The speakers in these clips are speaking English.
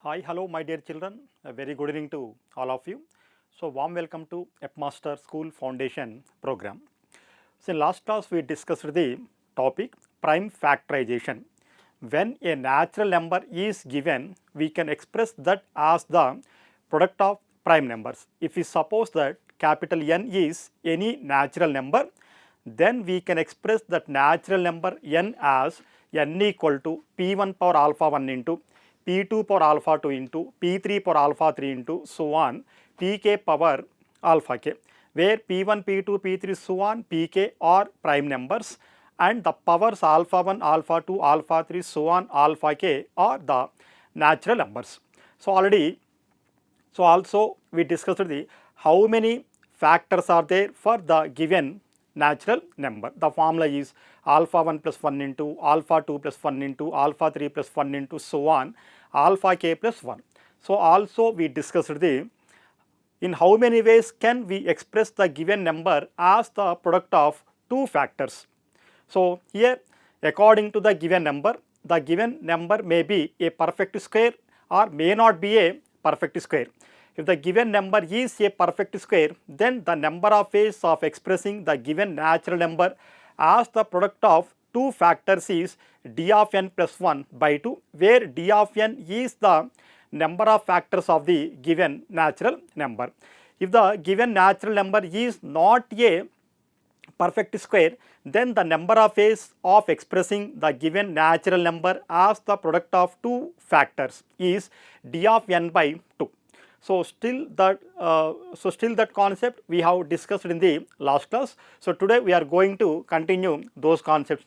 Hi, hello, my dear children. A very good evening to all of you. So, warm welcome to Epmaster School Foundation program. So, in last class, we discussed the topic prime factorization. When a natural number is given, we can express that as the product of prime numbers. If we suppose that capital N is any natural number, then we can express that natural number n as n equal to p1 power alpha 1 into p2 power alpha 2 into p3 power alpha 3 into so on pk power alpha k, where p1, p2, p3 so on pk are prime numbers and the powers alpha 1, alpha 2, alpha 3 so on alpha k are the natural numbers. So also we discussed the how many factors are there for the given natural number. The formula is alpha 1 plus 1 into alpha 2 plus 1 into alpha 3 plus 1 into so on alpha k plus 1. So also we discussed the in how many ways can we express the given number as the product of two factors. So here according to the given number may be a perfect square or may not be a perfect square. If the given number is a perfect square, then the number of ways of expressing the given natural number as the product of two factors is d of n plus 1 by 2, where d of n is the number of factors of the given natural number. If the given natural number is not a perfect square, then the number of ways of expressing the given natural number as the product of two factors is d of n by 2. So still that concept we have discussed in the last class. So today we are going to continue those concepts.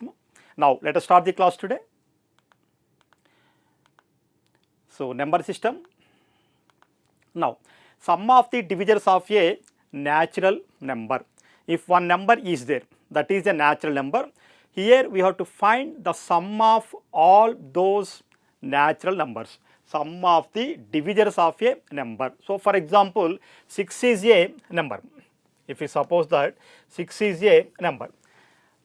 Now let us start the class today. So number system. Now sum of the divisors of a natural number. If one number is there, that is a natural number, here we have to find the sum of all those natural numbers, sum of the divisors of a number. So for example, 6 is a number. If we suppose that 6 is a number,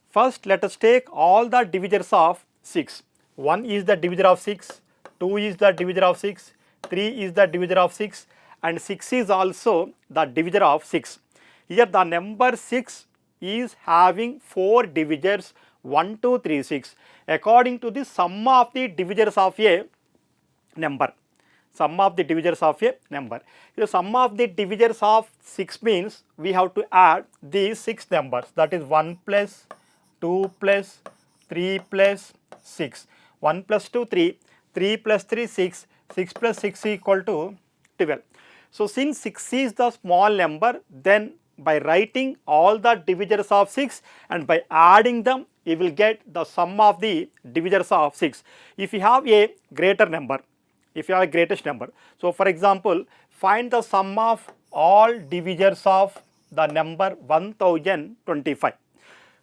first let us take all the divisors of 6. 1 is the divisor of 6, 2 is the divisor of 6, 3 is the divisor of 6 and 6 is also the divisor of 6. Here the number 6 is having 4 divisors 1, 2, 3, 6 according to the sum of the divisors of a number. Sum of the divisors of a number. The sum of the divisors of 6 means we have to add these 6 numbers, that is 1 plus 2 plus 3 plus 6. 1 plus 2 3, 3 plus 3 6, 6 plus 6 equal to 12. So since 6 is the small number, then by writing all the divisors of 6 and by adding them, you will get the sum of the divisors of 6. If you have a greater number, if you have a greatest number, so for example, find the sum of all divisors of the number 1025.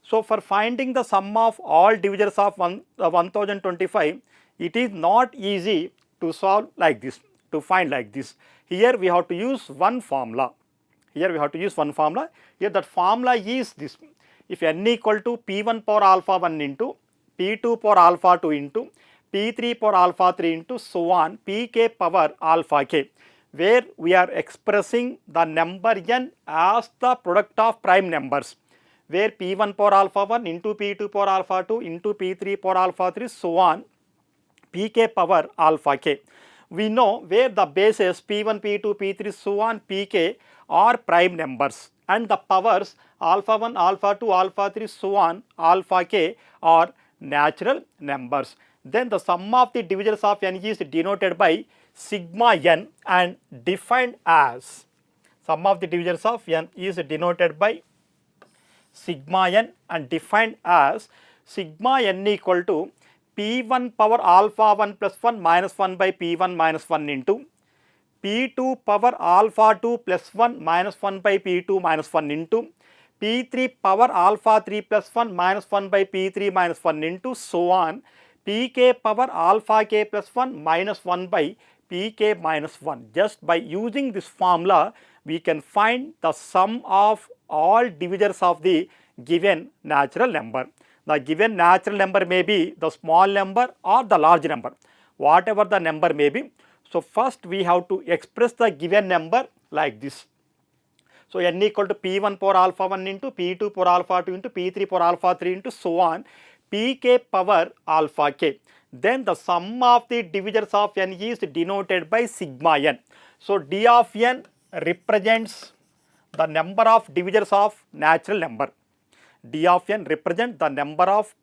So for finding the sum of all divisors of 1025, it is not easy to solve like this, to find like this. Here we have to use one formula. Here that formula is this: if n equal to p1 power alpha 1 into p2 power alpha 2 into p3 power alpha 3 into so on pk power alpha k, where we are expressing the number n as the product of prime numbers, where p1 power alpha 1 into p2 power alpha 2 into p3 power alpha 3 so on pk power alpha k. We know where the bases p1, p2, p3 so on pk are prime numbers and the powers alpha 1, alpha 2, alpha 3 so on alpha k are natural numbers. Then the sum of the divisors of n is denoted by sigma n and defined as, sum of the divisors of n is denoted by sigma n and defined as sigma n equal to p1 power alpha 1 plus 1 minus 1 by p1 minus 1 into p2 power alpha 2 plus 1 minus 1 by p2 minus 1 into p3 power alpha 3 plus 1 minus 1 by p3 minus 1 into so on pk power alpha k plus 1 minus 1 by pk minus 1. Just by using this formula, we can find the sum of all divisors of the given natural number. The given natural number may be the small number or the large number, whatever the number may be. So first we have to express the given number like this. So n equal to p1 power alpha 1 into p2 power alpha 2 into p3 power alpha 3 into so on pk power alpha k. Then the sum of the divisors of n is denoted by sigma n. So d of n represents the number of divisors of natural number. D of n represents the number of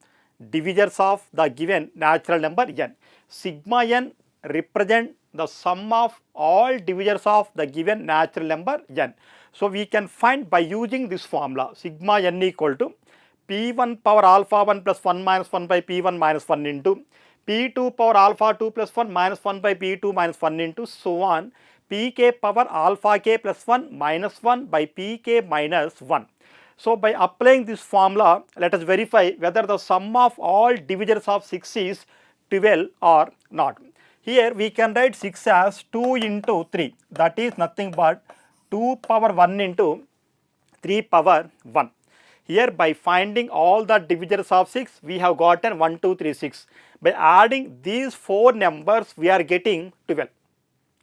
divisors of the given natural number n. Sigma n represent the sum of all divisors of the given natural number n. So we can find by using this formula sigma n equal to p1 power alpha 1 plus 1 minus 1 by p1 minus 1 into p2 power alpha 2 plus 1 minus 1 by p2 minus 1 into so on pk power alpha k plus 1 minus 1 by pk minus 1. So by applying this formula, let us verify whether the sum of all divisors of 6 is 12 or not. Here we can write 6 as 2 into 3, that is nothing but 2 power 1 into 3 power 1. Here by finding all the divisors of 6, we have gotten 1, 2, 3, 6. By adding these 4 numbers, we are getting 12.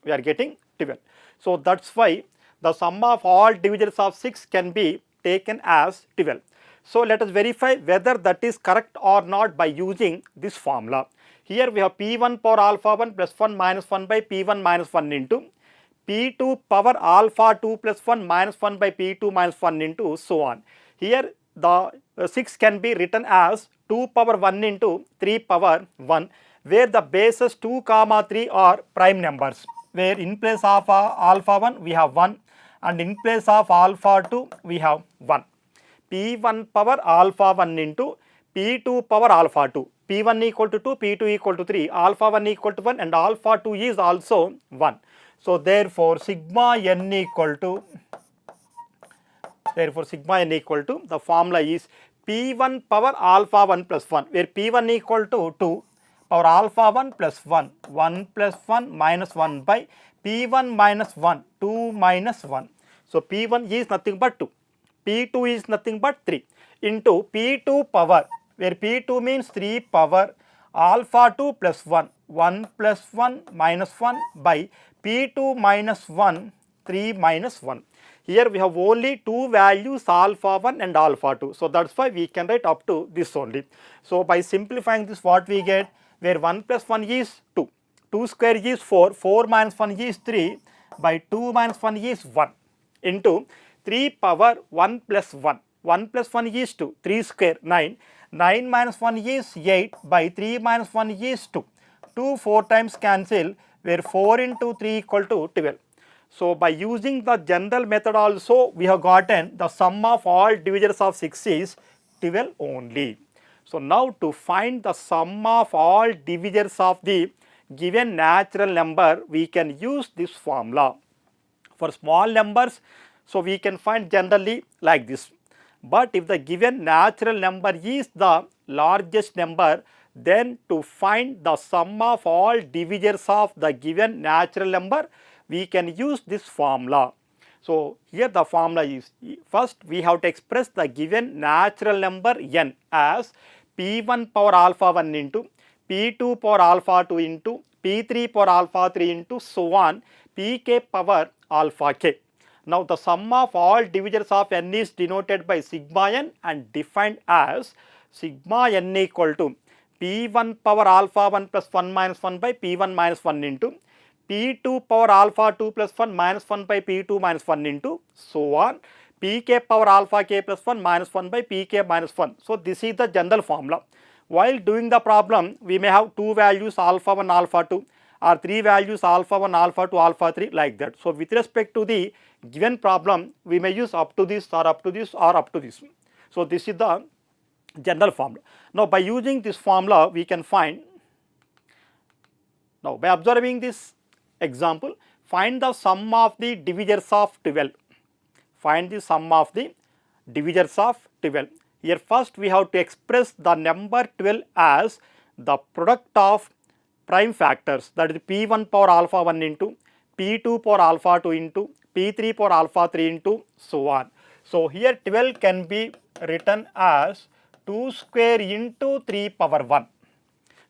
We are getting 12. So that's why the sum of all divisors of 6 can be taken as 12. So let us verify whether that is correct or not by using this formula. Here we have p1 power alpha 1 plus 1 minus 1 by p1 minus 1 into p2 power alpha 2 plus 1 minus 1 by p2 minus 1 into so on. Here the 6 can be written as 2 power 1 into 3 power 1, where the bases 2 comma 3 are prime numbers, where in place of alpha 1 we have 1 and in place of alpha 2 we have 1. p1 power alpha 1 into p2 power alpha 2. p1 equal to 2, p2 equal to 3, alpha 1 equal to 1 and alpha 2 is also 1. So therefore sigma n equal to the formula is p1 power alpha 1 plus 1, where p1 equal to 2 power alpha 1 plus 1, 1 plus 1 minus 1 by p1 minus 1, 2 minus 1. So p1 is nothing but 2, p2 is nothing but 3 into p2 power, where p2 means 3 power alpha 2 plus 1, 1 plus 1 minus 1 by p2 minus 1, 3 minus 1. Here we have only two values alpha 1 and alpha 2. So that's why we can write up to this only. So by simplifying this, what we get, where 1 plus 1 is 2, 2 square is 4, 4 minus 1 is 3 by 2 minus 1 is 1 into 3 power 1 plus 1, 1 plus 1 is 2, 3 square 9, 9 minus 1 is 8 by 3 minus 1 is 2, 2 4 times cancel, where 4 into 3 equal to 12. So by using the general method also, we have gotten the sum of all divisors of 6 is 12 only. So now to find the sum of all divisors of the given natural number, we can use this formula. For small numbers, so we can find generally like this. But if the given natural number is the largest number, then to find the sum of all divisors of the given natural number, we can use this formula. So here the formula is, first we have to express the given natural number n as p1 power alpha 1 into p2 power alpha 2 into p3 power alpha 3 into so on pk power alpha k. Now the sum of all divisors of n is denoted by sigma n and defined as sigma n equal to p1 power alpha 1 plus 1 minus 1 by p1 minus 1 into p2 power alpha 2 plus 1 minus 1 by p2 minus 1 into so on pk power alpha k plus 1 minus 1 by pk minus 1. So this is the general formula. While doing the problem, we may have two values alpha 1 alpha 2 or three values alpha 1 alpha 2 alpha 3 like that. So with respect to the given problem, we may use up to this or up to this or up to this. So this is the general formula. Now by using this formula, we can find, now by observing this example, find the sum of the divisors of 12. Find the sum of the divisors of 12. Here first we have to express the number 12 as the product of prime factors, that is p1 power alpha 1 into p2 power alpha 2 into p3 power alpha 3 into so on. So here 12 can be written as 2 square into 3 power 1.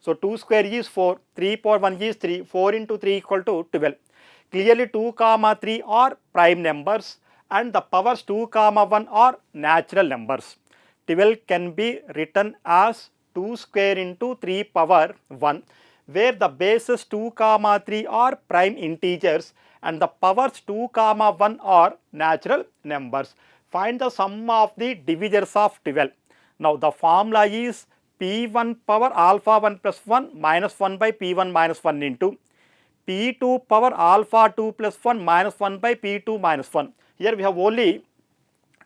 So 2 square is 4, 3 power 1 is 3, 4 into 3 equal to 12. Clearly 2 comma 3 are prime numbers and the powers 2 comma 1 are natural numbers. 12 can be written as 2 square into 3 power 1, where the bases 2 comma 3 are prime integers and the powers 2 comma 1 are natural numbers. Find the sum of the divisors of 12. Now the formula is P1 power alpha 1 plus 1 minus 1 by P1 minus 1 into P2 power alpha 2 plus 1 minus 1 by P2 minus 1. Here we have only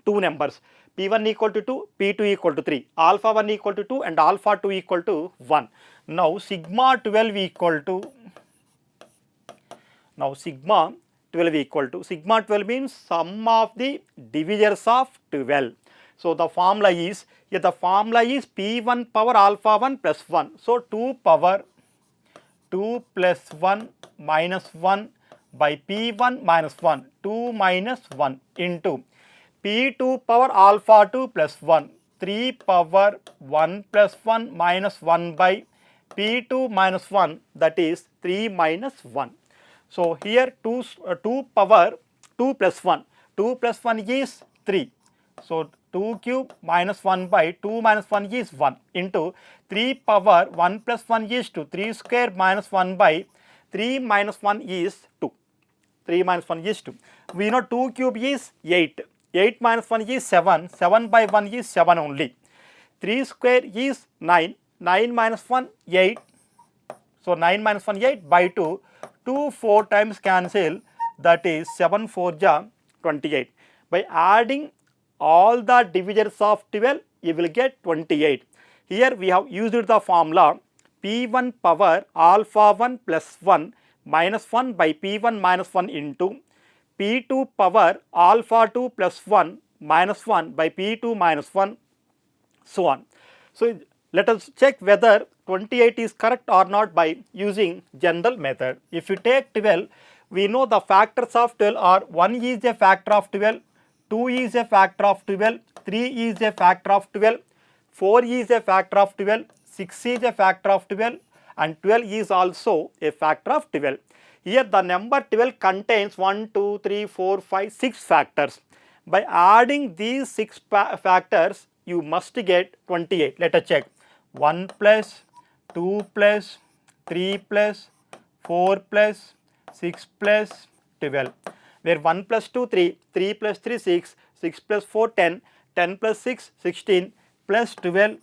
two numbers, P1 equal to 2, P2 equal to 3, alpha 1 equal to 2 and alpha 2 equal to 1. Now sigma 12 equal to, sigma 12 means sum of the divisors of 12. So the formula is, here the formula is P1 power alpha 1 plus 1. So 2 power 2 plus 1 minus 1 by P1 minus 1, 2 minus 1 into P2 power alpha 2 plus 1, 3 power 1 plus 1 minus 1 by P2 minus 1, that is 3 minus 1. So here 2 power 2 plus 1, 2 plus 1 is 3. So 2 cube minus 1 by 2 minus 1 is 1 into 3 power 1 plus 1 is 2, 3 square minus 1 by 3 minus 1 is 2. 3 minus 1 is 2. We know 2 cube is 8. 8 minus 1 is 7. 7 by 1 is 7 only. 3 square is 9. 9 minus 1, 8. So 9 minus 1, 8 by 2. 2 4 times cancel, that is 7 4 ja 28. By adding all the divisors of 12, you will get 28. Here we have used the formula P1 power alpha 1 plus 1 minus 1 by P1 minus 1 into P2 power alpha 2 plus 1 minus 1 by P2 minus 1, so on. So let us check whether 28 is correct or not by using general method. If you take 12, we know the factors of 12 are 1 is a factor of 12, 2 is a factor of 12, 3 is a factor of 12, 4 is a factor of 12, 6 is a factor of 12 and 12 is also a factor of 12. Here the number 12 contains 1, 2, 3, 4, 5, 6 factors. By adding these 6 factors, you must get 28. Let us check. 1 plus, 2 plus, 3 plus, 4 plus, 6 plus, 12. Where 1 plus 2, 3, 3 plus 3, 6, 6 plus 4, 10, 10 plus 6, 16, plus 12,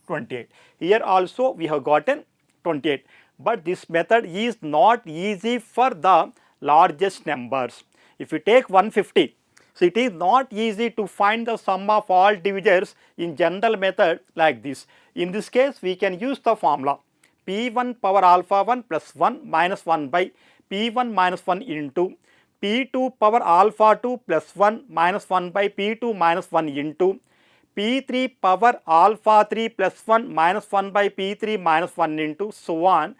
28. Here also we have gotten 28. But this method is not easy for the largest numbers. If you take 150, so it is not easy to find the sum of all divisors in general method like this. In this case, we can use the formula P1 power alpha 1 plus 1 minus 1 by P1 minus 1 into P2 power alpha 2 plus 1 minus 1 by P2 minus 1 into P3 power alpha 3 plus 1 minus 1 by P3 minus 1 into so on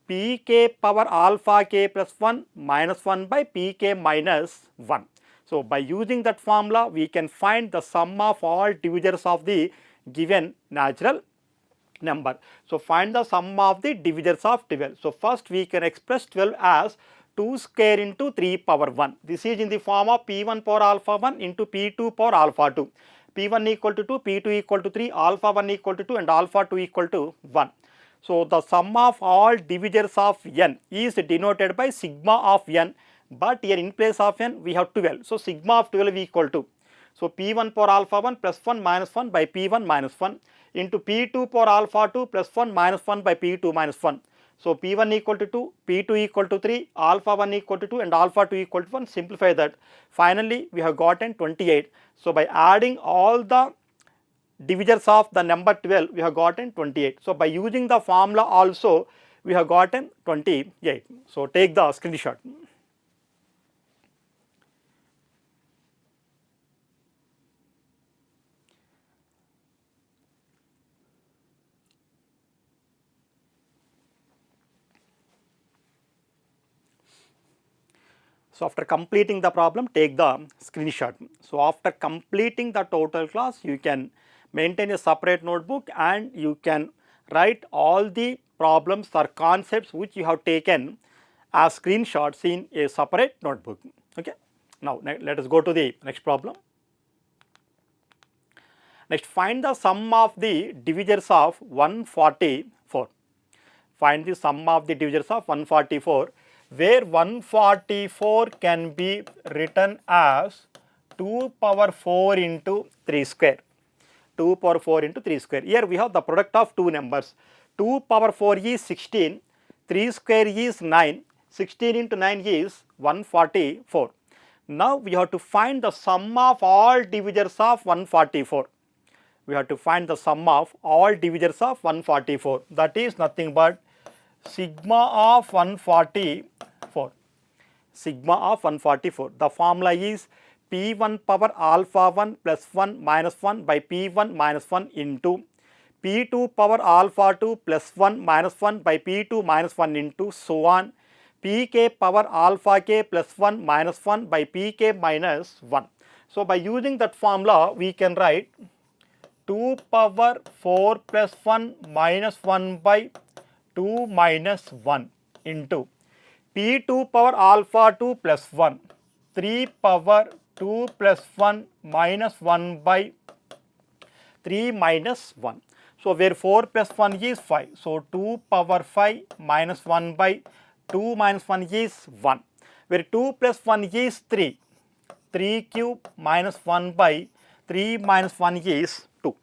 Pk power alpha k plus 1 minus 1 by Pk minus 1. So by using that formula, we can find the sum of all divisors of the given natural number. So find the sum of the divisors of 12. So first we can express 12 as 2 square into 3 power 1. This is in the form of P1 power alpha 1 into P2 power alpha 2. P1 equal to 2, P2 equal to 3, alpha 1 equal to 2 and alpha 2 equal to 1. So the sum of all divisors of n is denoted by sigma of n, but here in place of n we have 12. So sigma of 12 equal to, so P1 power alpha 1 plus 1 minus 1 by P1 minus 1 into P2 power alpha 2 plus 1 minus 1 by P2 minus 1. So P1 equal to 2, P2 equal to 3, alpha 1 equal to 2 and alpha 2 equal to 1. Simplify that. Finally, we have gotten 28. So by adding all the divisors of the number 12, we have gotten 28. So by using the formula also, we have gotten 28. So take the screenshot. So after completing the problem, take the screenshot. So after completing the total class, you can maintain a separate notebook and you can write all the problems or concepts which you have taken as screenshots in a separate notebook. Okay. Now let us go to the next problem. Next, find the sum of the divisors of 144. Find the sum of the divisors of 144, where 144 can be written as 2 power 4 into 3 square. 2 power 4 into 3 square. Here we have the product of two numbers. 2 power 4 is 16, 3 square is 9, 16 into 9 is 144. Now we have to find the sum of all divisors of 144. We have to find the sum of all divisors of 144. That is nothing but sigma of 144. Sigma of 144. The formula is P1 power alpha 1 plus 1 minus 1 by P1 minus 1 into P2 power alpha 2 plus 1 minus 1 by P2 minus 1 into so on Pk power alpha k plus 1 minus 1 by Pk minus 1. So by using that formula we can write 2 power 4 plus 1 minus 1 by 2 minus 1 into P2 power alpha 2 plus 1, 3 power 2 plus 1 minus 1 by 3 minus 1. So where 4 plus 1 is 5. So 2 power 5 minus 1 by 2 minus 1 is 1. Where 2 plus 1 is 3. 3 cube minus 1 by 3 minus 1 is 2.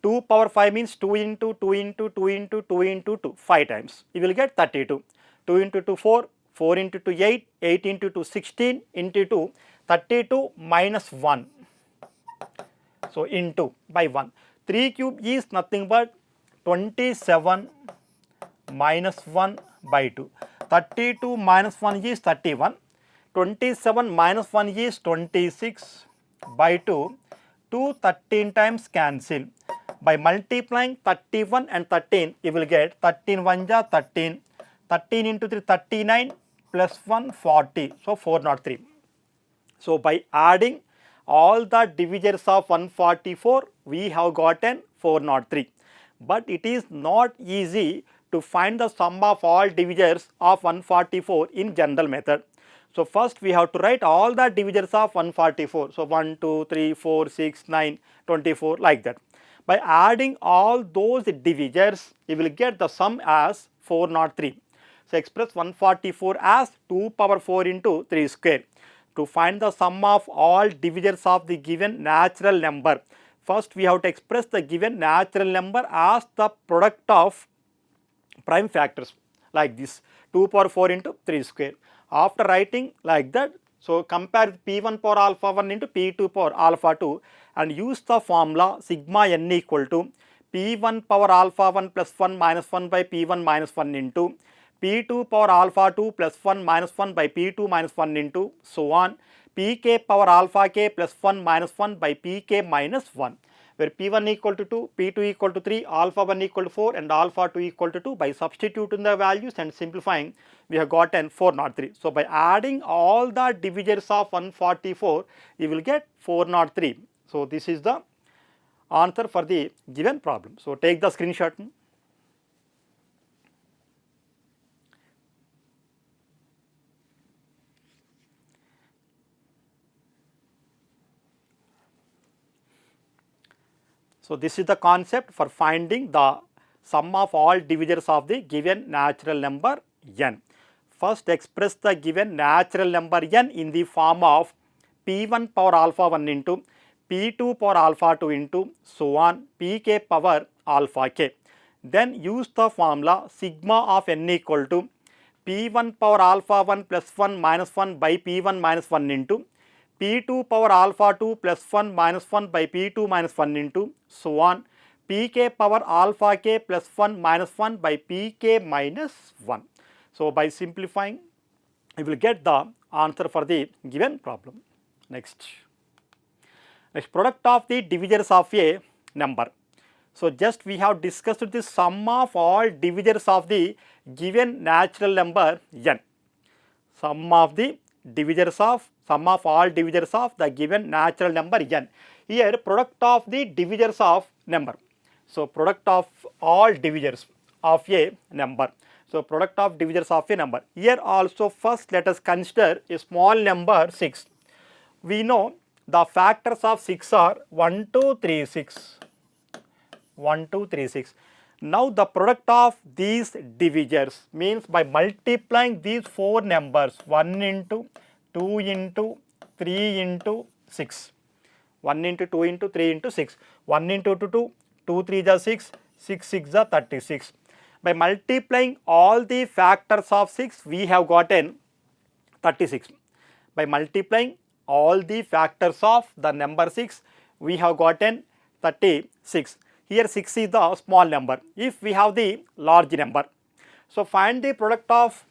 2 power 5 means 2 into 2 into 2 into 2 into 2, 5 times. You will get 32. 2 into 2, 4. 4 into 2, 8, 8 into 2, 16, into 2, 32 minus 1. So into by 1. 3 cube is nothing but 27 minus 1 by 2. 32 minus 1 is 31. 27 minus 1 is 26 by 2. 2 13 times cancel. By multiplying 31 and 13, you will get 13 1 ja 13. 13 into 3, 39 plus 1, 40. So 403. So by adding all the divisors of 144, we have gotten 403. But it is not easy to find the sum of all divisors of 144 in general method. So first we have to write all the divisors of 144. So 1, 2, 3, 4, 6, 9, 24 like that. By adding all those divisors, you will get the sum as 403. So express 144 as 2 power 4 into 3 square. To find the sum of all divisors of the given natural number, first we have to express the given natural number as the product of prime factors like this 2 power 4 into 3 square. After writing like that, so compare P1 power alpha 1 into P2 power alpha 2 and use the formula sigma n equal to P1 power alpha 1 plus 1 minus 1 by P1 minus 1 into P2 power alpha 2 plus 1 minus 1 by P2 minus 1 into so on Pk power alpha k plus 1 minus 1 by Pk minus 1, where P1 equal to 2, P2 equal to 3, alpha 1 equal to 4 and alpha 2 equal to 2. By substituting the values and simplifying, we have gotten 403. So by adding all the divisors of 144, you will get 403. So this is the answer for the given problem. So take the screenshot. So this is the concept for finding the sum of all divisors of the given natural number n. First express the given natural number n in the form of P1 power alpha 1 into P2 power alpha 2 into so on Pk power alpha k. Then use the formula sigma of n equal to P1 power alpha 1 plus 1 minus 1 by P1 minus 1 into P2 power alpha 2 plus 1 minus 1 by P2 minus 1 into so on Pk power alpha k plus 1 minus 1 by Pk minus 1. So by simplifying, you will get the answer for the given problem. Next product of the divisors of a number. So just we have discussed the sum of all divisors of the given natural number n. Sum of all divisors of the given natural number n. Here product of the divisors of number. So product of all divisors of a number. So product of divisors of a number. Here also first let us consider a small number 6. We know the factors of 6 are 1, 2, 3, 6. 1, 2, 3, 6. Now the product of these divisors means by multiplying these 4 numbers 1 into 2 into 3 into 6. 1 into 2 into 3 into 6. 1 into 2, 2 3 is 6, 6 6 is 36. By multiplying all the factors of 6, we have gotten 36. By multiplying all the factors of the number 6, we have gotten 36. Here 6 is the small number. If we have the large number, so find the product of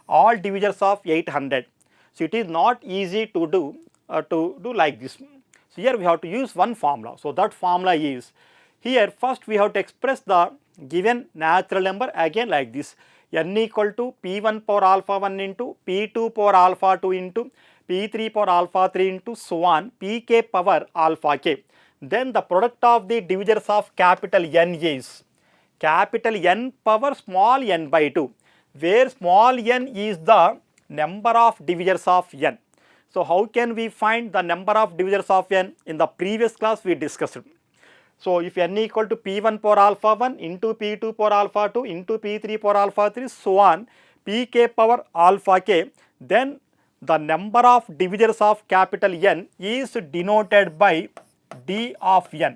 all divisors of 800. So it is not easy to do like this. So here we have to use one formula. So that formula is, here first we have to express the given natural number again like this: n equal to p1 power alpha 1 into p2 power alpha 2 into p3 power alpha 3 into so on pk power alpha k. Then the product of the divisors of capital N is capital N power small n by 2, where small n is the number of divisors of n. So how can we find the number of divisors of n? In the previous class we discussed. So if n equal to p1 power alpha 1 into p2 power alpha 2 into p3 power alpha 3 so on pk power alpha k, then the number of divisors of capital N is denoted by d of n,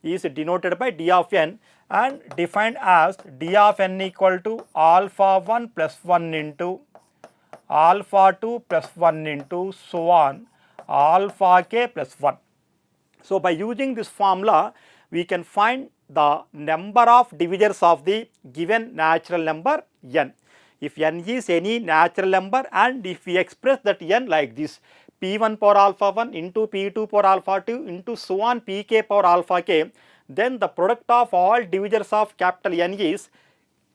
is denoted by d of n and defined as d of n equal to alpha 1 plus 1 into alpha 2 plus 1 into so on alpha k plus 1. So by using this formula, we can find the number of divisors of the given natural number n. If n is any natural number and if we express that n like this, p1 power alpha 1 into p2 power alpha 2 into so on pk power alpha k, then the product of all divisors of capital N is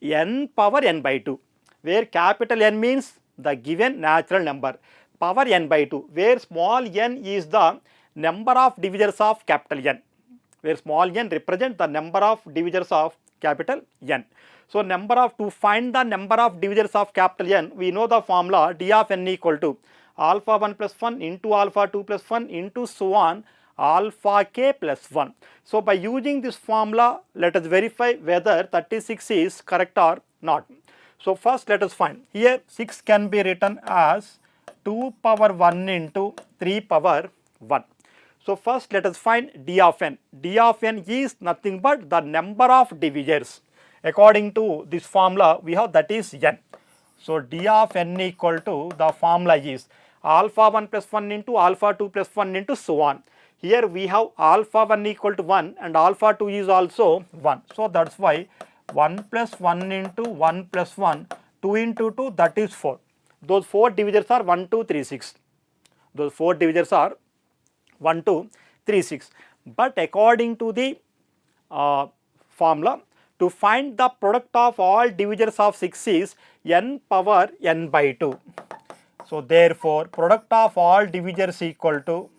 n power n by 2, where capital N means the given natural number, power n by 2, where small n is the number of divisors of capital N, where small n represents the number of divisors of capital N. So to find the number of divisors of capital N, we know the formula d of n equal to alpha 1 plus 1 into alpha 2 plus 1 into so on alpha k plus 1. So by using this formula, let us verify whether 36 is correct or not. So first let us find, here 6 can be written as 2 power 1 into 3 power 1. So first let us find d of n. D of n is nothing but the number of divisors. According to this formula, we have that is n. So d of n equal to, the formula is alpha 1 plus 1 into alpha 2 plus 1 into so on. Here we have alpha 1 equal to 1 and alpha 2 is also 1. So that's why 1 plus 1 into 1 plus 1, 2 into 2, that is 4. Those 4 divisors are 1, 2, 3, 6. Those 4 divisors are 1, 2, 3, 6. But according to the formula, to find the product of all divisors of 6 is n power n by 2. So therefore product of all divisors equal to,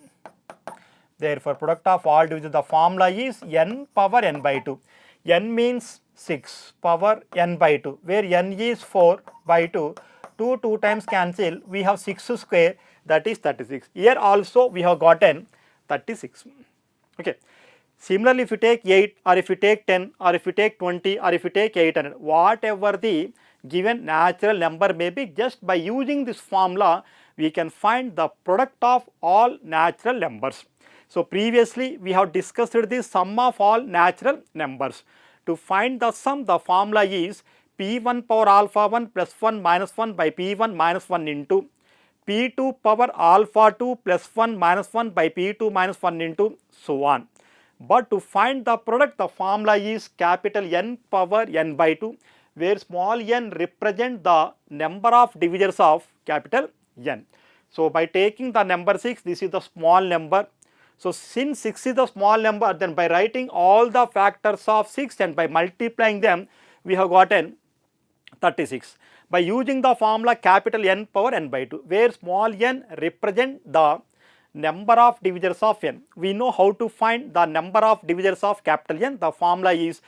the formula is n power n by 2. N means 6 power n by 2, where n is 4 by 2. 2 times cancel, we have 6 square, that is 36. Here also we have gotten 36. Okay. Similarly, if you take 8 or if you take 10 or if you take 20 or if you take 800, whatever the given natural number may be, just by using this formula, we can find the product of all natural numbers. So previously we have discussed the sum of all natural numbers. To find the sum, the formula is p1 power alpha 1 plus 1 minus 1 by p1 minus 1 into p2 power alpha 2 plus 1 minus 1 by p2 minus 1 into so on. But to find the product, the formula is capital N power n by 2, where small n represent the number of divisors of capital N. So by taking the number 6, this is the small number. So since 6 is the small number, then by writing all the factors of 6 and by multiplying them, we have gotten 36. By using the formula capital N power n by 2, where small n represent the number of divisors of n. We know how to find the number of divisors of capital N. The formula is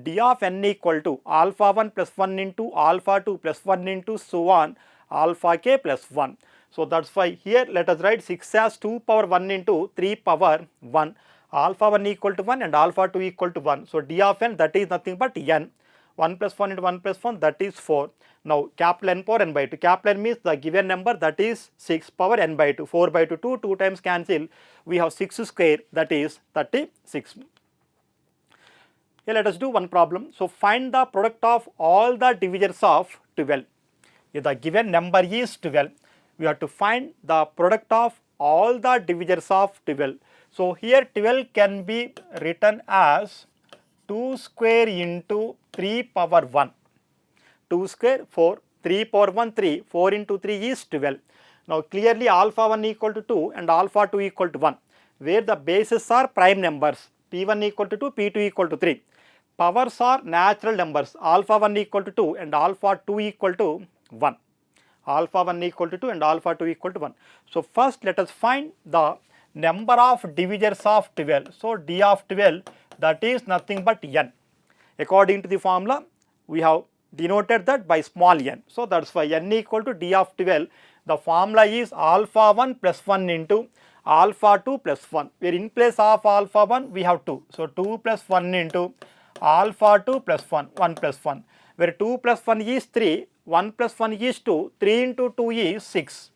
d of n equal to alpha 1 plus 1 into alpha 2 plus 1 into so on alpha k plus 1. So that's why here let us write 6 as 2 power 1 into 3 power 1, alpha 1 equal to 1 and alpha 2 equal to 1. So d of n, that is nothing but n. 1 plus 1 into 1 plus 1, that is 4. Now capital N power n by 2. Capital N means the given number, that is 6 power n by 2. 4 by 2, 2 times cancel. We have 6 square, that is 36. Here let us do one problem. So find the product of all the divisors of 12. If the given number is 12, we have to find the product of all the divisors of 12. So here 12 can be written as 2 square into 3 power 1. 2 square 4, 3 power 1 3, 4 into 3 is 12. Now clearly alpha 1 equal to 2 and alpha 2 equal to 1, where the bases are prime numbers, p1 equal to 2, p2 equal to 3. Powers are natural numbers, alpha 1 equal to 2 and alpha 2 equal to 1. Alpha 1 equal to 2 and alpha 2 equal to 1. So first let us find the number of divisors of 12. So d of 12, that is nothing but n. According to the formula, we have denoted that by small n. So that's why n equal to d of 12. The formula is alpha 1 plus 1 into alpha 2 plus 1, where in place of alpha 1 we have 2. So 2 plus 1 into alpha 2 plus 1, 1 plus 1, where 2 plus 1 is 3, 1 plus 1 is 2, 3 into 2 is 6.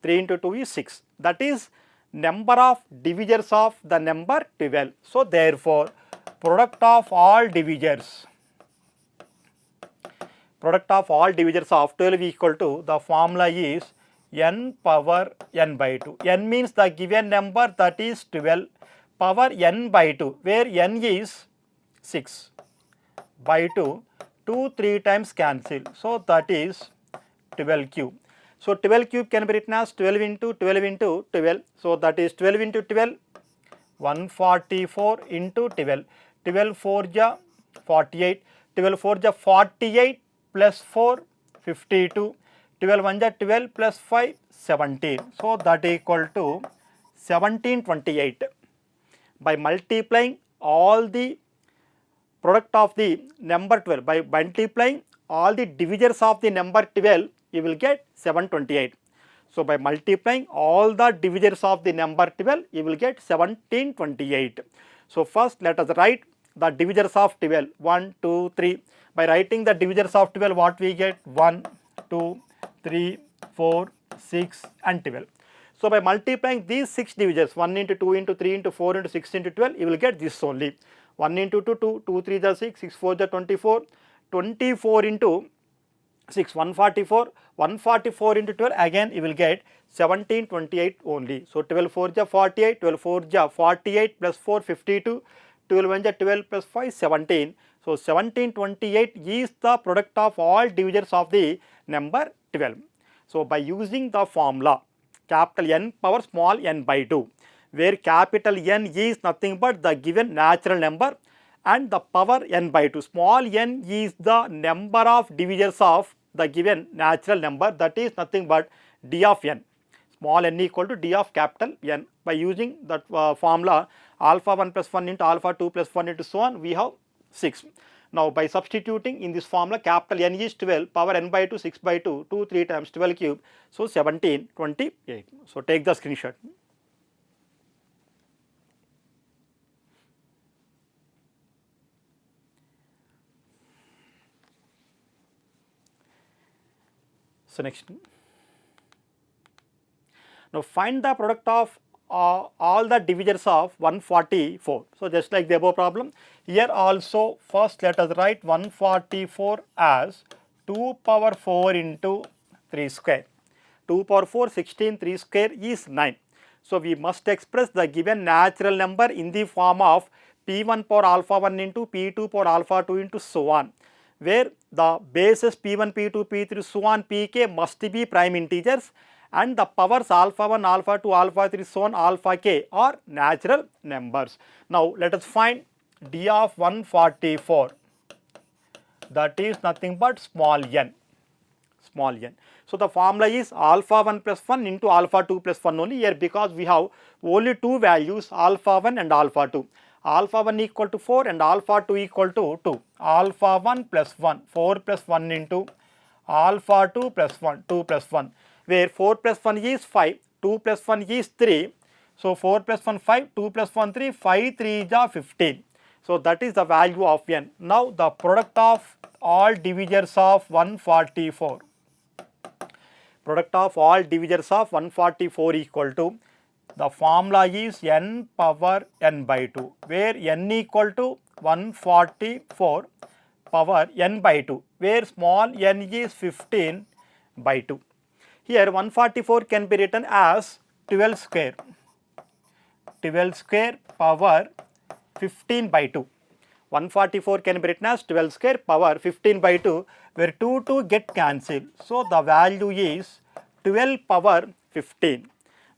3 into 2 is 6. That is number of divisors of the number 12. So therefore product of all divisors of 12 equal to, the formula is n power n by 2. N means the given number, that is 12, power n by 2, where n is 6 by 2, 2 3 times cancel. So that is 12 cube. So 12 cube can be written as 12 into 12 into 12. So that is 12 into 12, 144 into 12. 12 4 ja 48, 12 4 ja 48 plus 4, 52, 12 1 ja 12 plus 5, 17. So that equal to 1728. By multiplying all the product of the number 12, by multiplying all the divisors of the number 12, you will get 728. So by multiplying all the divisors of the number 12, you will get 1728. So first let us write the divisors of 12, 1, 2, 3. By writing the divisors of 12, what we get? 1, 2, 3, 4, 6 and 12. So by multiplying these 6 divisors, 1 into 2 into 3 into 4 into 6 into 12, you will get this only. 1 into 2, 2, 2 3 is 6, 6 4 is 24, 24 into 6, 144, 144 into 12, again you will get 1728 only. So 12 4 is 48, 12 4 is 48 plus 4, 52, 12 1 is 12 plus 5, 17. So 1728 is the product of all divisors of the number 12. So by using the formula capital N power small n by 2, where capital N is nothing but the given natural number and the power n by 2. Small n is the number of divisors of the given natural number, that is nothing but d of n. Small n equal to d of capital N. By using that formula alpha 1 plus 1 into alpha 2 plus 1 into so on, we have 6. Now by substituting in this formula capital N is 12, power n by 2, 6 by 2, 2 3 times 12 cube, so 1728. So take the screenshot. So next, now find the product of all the divisors of 144. So just like the above problem, here also first let us write 144 as 2 power 4 into 3 square. 2 power 4, 16, 3 square is 9. So we must express the given natural number in the form of p1 power alpha 1 into p2 power alpha 2 into so on, where the bases p1, p2, p3, so on, pk must be prime integers and the powers alpha 1, alpha 2, alpha 3, so on, alpha k are natural numbers. Now let us find d of 144, that is nothing but small n. small n. So the formula is alpha 1 plus 1 into alpha 2 plus 1 only here, because we have only two values, alpha 1 and alpha 2. Alpha 1 equal to 4 and alpha 2 equal to 2. Alpha 1 plus 1, 4 plus 1 into alpha 2 plus 1, 2 plus 1, where 4 plus 1 is 5, 2 plus 1 is 3. So 4 plus 1 5, 2 plus 1 3, 5 3 is 15. So that is the value of n. Now the product of all divisors of 144. Product of all divisors of 144 equal to, the formula is n power n by 2, where n equal to 144 power n by 2, where small n is 15 by 2. Here 144 can be written as 12 square. 12 square power 15 by 2. 144 can be written as 12 square power 15 by 2, where 2 get cancelled. So the value is 12 power 15.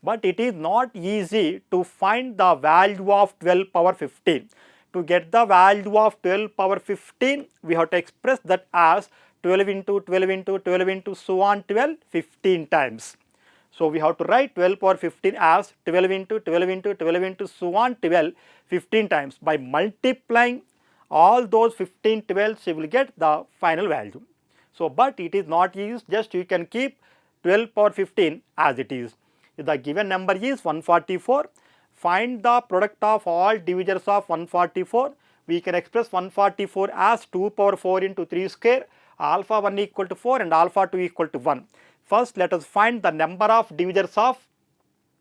But it is not easy to find the value of 12 power 15. To get the value of 12 power 15, we have to express that as 12 into 12 into 12 into so on 12, 15 times. So we have to write 12 power 15 as 12 into 12 into 12 into so on 12, 15 times. By multiplying all those 15 12s, you will get the final value. So but it is not easy, just you can keep 12 power 15 as it is. If the given number is 144, find the product of all divisors of 144. We can express 144 as 2 power 4 into 3 square, alpha 1 equal to 4 and alpha 2 equal to 1. First let us find the number of divisors of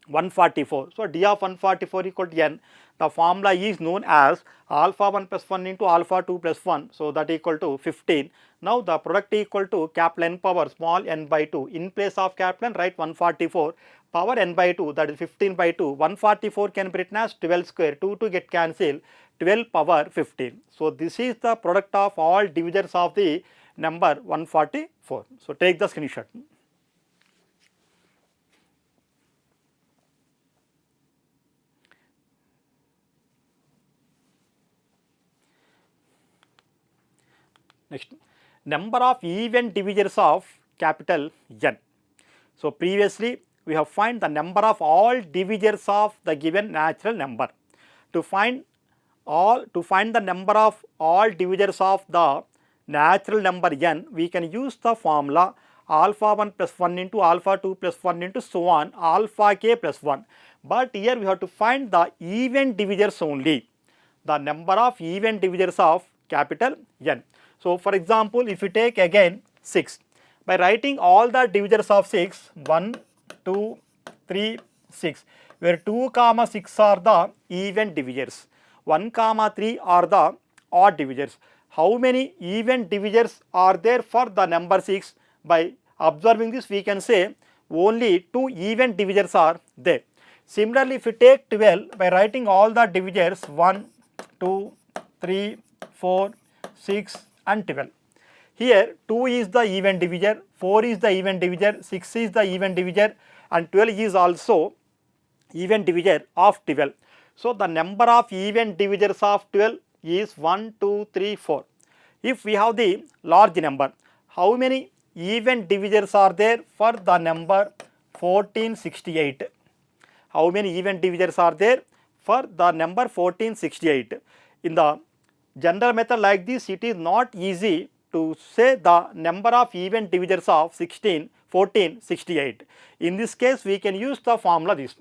144. So d of 144 equal to n. The formula is known as alpha 1 plus 1 into alpha 2 plus 1. So that equal to 15. Now the product equal to capital N power small n by 2. In place of capital N, write 144 power n by 2, that is 15 by 2. 144 can be written as 12 square. 2 get cancelled. 12 power 15. So this is the product of all divisors of the number 144. So take the screenshot. Next, number of even divisors of capital N. So previously we have find the number of all divisors of the given natural number. To find the number of all divisors of the natural number n, we can use the formula alpha 1 plus 1 into alpha 2 plus 1 into so on alpha k plus 1. But here we have to find the even divisors only, the number of even divisors of capital N. So for example, if you take again 6, by writing all the divisors of 6, 1, 2, 3, 6, where 2, 6 are the even divisors, 1, 3 are the odd divisors. How many even divisors are there for the number 6? By observing this, we can say only 2 even divisors are there. Similarly, if you take 12, by writing all the divisors 1, 2, 3, 4, 6 and 12. Here 2 is the even divisor, 4 is the even divisor, 6 is the even divisor and 12 is also even divisor of 12. So the number of even divisors of 12 is 1, 2, 3, 4. If we have the large number, how many even divisors are there for the number 1468? How many even divisors are there for the number 1468? In the general method like this, it is not easy to say the number of even divisors of 1468. In this case, we can use the formula this.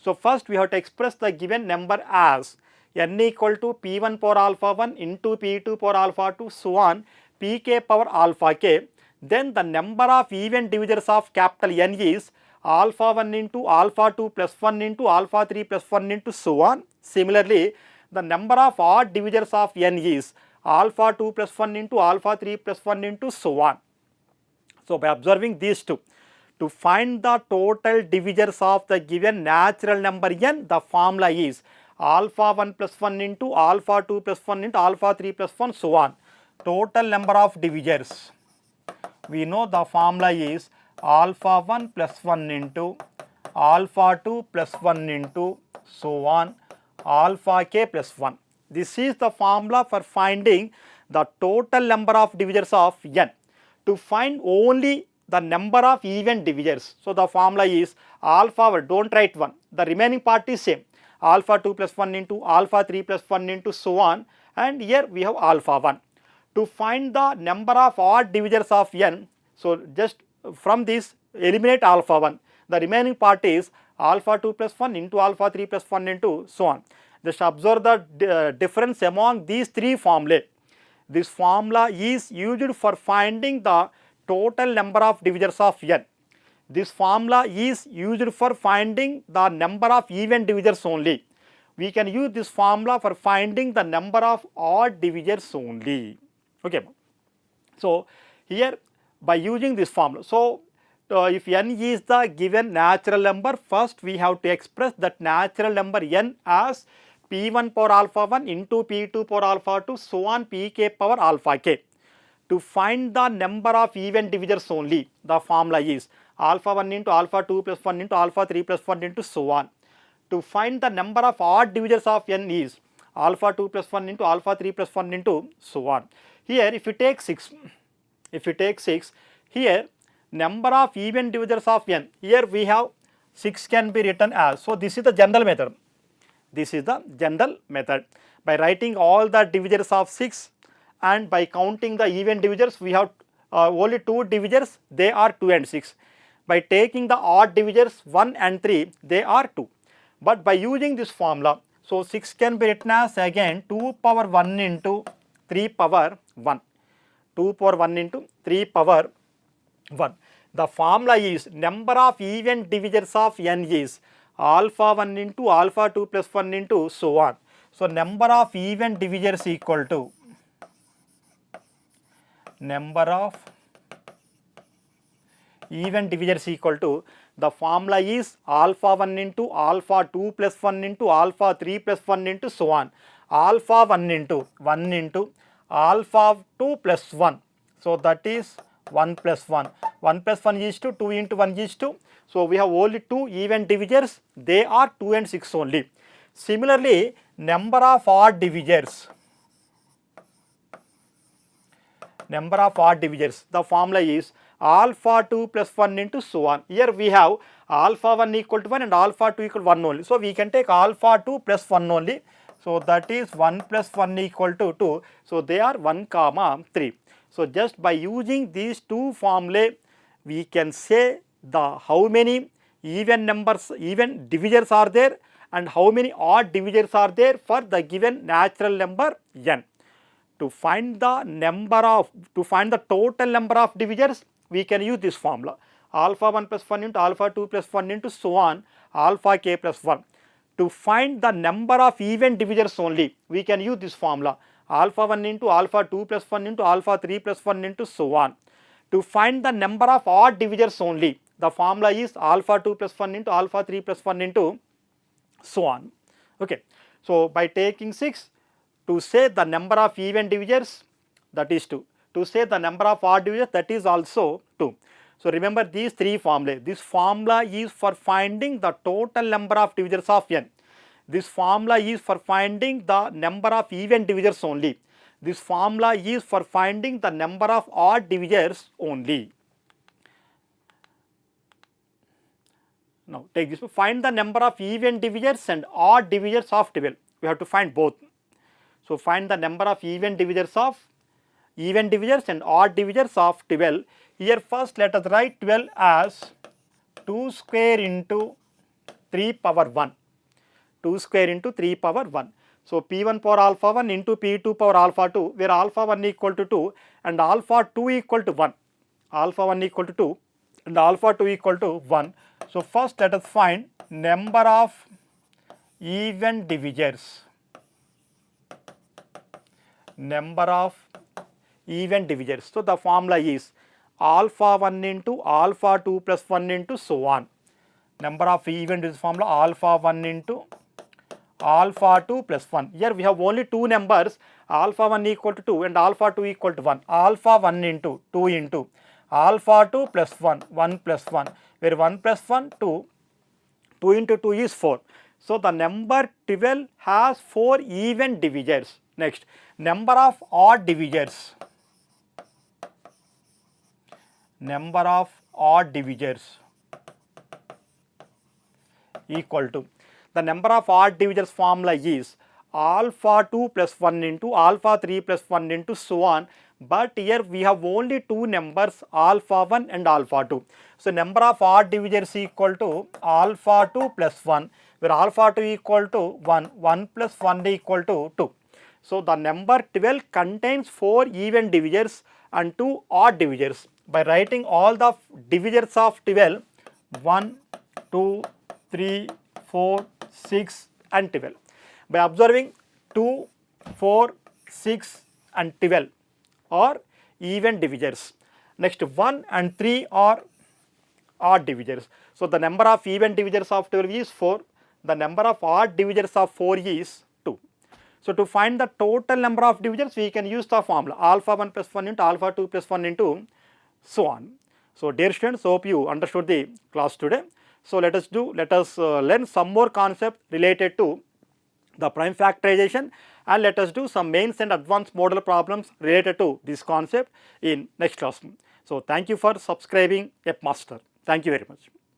So first we have to express the given number as n equal to p1 power alpha 1 into p2 power alpha 2 so on pk power alpha k. Then the number of even divisors of capital N is alpha 1 into alpha 2 plus 1 into alpha 3 plus 1 into so on. Similarly, the number of odd divisors of n is alpha 2 plus 1 into alpha 3 plus 1 into so on. So by observing these two, to find the total divisors of the given natural number n, the formula is alpha 1 plus 1 into alpha 2 plus 1 into alpha 3 plus 1 so on. Total number of divisors, we know the formula is alpha 1 plus 1 into alpha 2 plus 1 into so on alpha k plus 1. This is the formula for finding the total number of divisors of n. To find only the number of even divisors. So the formula is alpha, don't write 1, the remaining part is same, alpha 2 plus 1 into alpha 3 plus 1 into so on, and here we have alpha 1. To find the number of odd divisors of n, so just from this eliminate alpha 1, the remaining part is alpha 2 plus 1 into alpha 3 plus 1 into so on. Just observe the difference among these three formulae. This formula is used for finding the total number of divisors of n. This formula is used for finding the number of even divisors only. We can use this formula for finding the number of odd divisors only. Okay. So here by using this formula, so if n is the given natural number, first we have to express that natural number n as p1 power alpha 1 into p2 power alpha 2 so on pk power alpha k. To find the number of even divisors only, the formula is alpha 1 into alpha 2 plus 1 into alpha 3 plus 1 into so on. To find the number of odd divisors of n is alpha 2 plus 1 into alpha 3 plus 1 into so on. Here if you take 6, here number of even divisors of n, here we have 6 can be written as, so this is the general method. This is the general method. By writing all the divisors of 6 and by counting the even divisors, we have only 2 divisors, they are 2 and 6. By taking the odd divisors 1 and 3, they are 2. But by using this formula, so 6 can be written as again 2 power 1 into 3 power 1. 2 power 1 into 3 power 1. The formula is number of even divisors of n is alpha 1 into alpha 2 plus 1 into so on. So number of even divisors equal to number of even divisors equal to, the formula is alpha 1 into alpha 2 plus 1 into alpha 3 plus 1 into so on. Alpha 1 into alpha 2 plus 1. So that is 1 plus 1. 1 plus 1 is 2, 2 into 1 is 2. So we have only 2 even divisors, they are 2 and 6 only. Similarly, number of odd divisors, the formula is alpha 2 plus 1 into so on. Here we have alpha 1 equal to 1 and alpha 2 equal to 1 only. So we can take alpha 2 plus 1 only. So that is 1 plus 1 equal to 2. So they are 1 comma 3. So just by using these two formulae, we can say the how many even divisors are there and how many odd divisors are there for the given natural number n. To find the total number of divisors, we can use this formula alpha 1 plus 1 into alpha 2 plus 1 into so on alpha k plus 1. To find the number of even divisors only, we can use this formula alpha 1 into alpha 2 plus 1 into alpha 3 plus 1 into so on. To find the number of odd divisors only, the formula is alpha 2 plus 1 into alpha 3 plus 1 into so on. Okay. So by taking 6, to say the number of even divisors, that is 2. To say the number of odd divisors, that is also 2. So remember these three formulae. This formula is for finding the total number of divisors of n. This formula is for finding the number of even divisors only. This formula is for finding the number of odd divisors only. Now take this, find the number of even divisors and odd divisors of 12. We have to find both. So find the number of even divisors and odd divisors of 12. Here first let us write 12 as 2 square into 3 power 1. 2 square into 3 power 1. So p1 power alpha 1 into p2 power alpha 2, where alpha 1 equal to 2 and alpha 2 equal to 1. Alpha 1 equal to 2 and alpha 2 equal to 1. So first let us find number of even divisors. Number of even divisors. So the formula is alpha 1 into alpha 2 plus 1 into so on. Number of even divisors formula alpha 1 into alpha 2 plus 1. Here we have only two numbers, alpha 1 equal to 2 and alpha 2 equal to 1. Alpha 1 into 2 into alpha 2 plus 1, 1 plus 1, where 1 plus 1, 2, 2 into 2 is 4. So the number 12 has 4 even divisors. Next, number of odd divisors. number of odd divisors equal to, the number of odd divisors formula is alpha 2 plus 1 into alpha 3 plus 1 into so on, but here we have only two numbers alpha 1 and alpha 2. So number of odd divisors equal to alpha 2 plus 1, where alpha 2 equal to 1, 1 plus 1 equal to 2. So the number 12 contains 4 even divisors and 2 odd divisors. By writing all the divisors of 12, 1, 2, 3, 4, 6 and 12. By observing 2, 4, 6 and 12 are even divisors. Next 1 and 3 are odd divisors. So the number of even divisors of 12 is 4. The number of odd divisors of 4 is 2. So to find the total number of divisors, we can use the formula alpha 1 plus 1 into alpha 2 plus 1 into so on. So dear students, hope you understood the class today. So let us learn some more concepts related to the prime factorization, and let us do some mains and advanced model problems related to this concept in next class. So thank you for subscribing App Master. Thank you very much.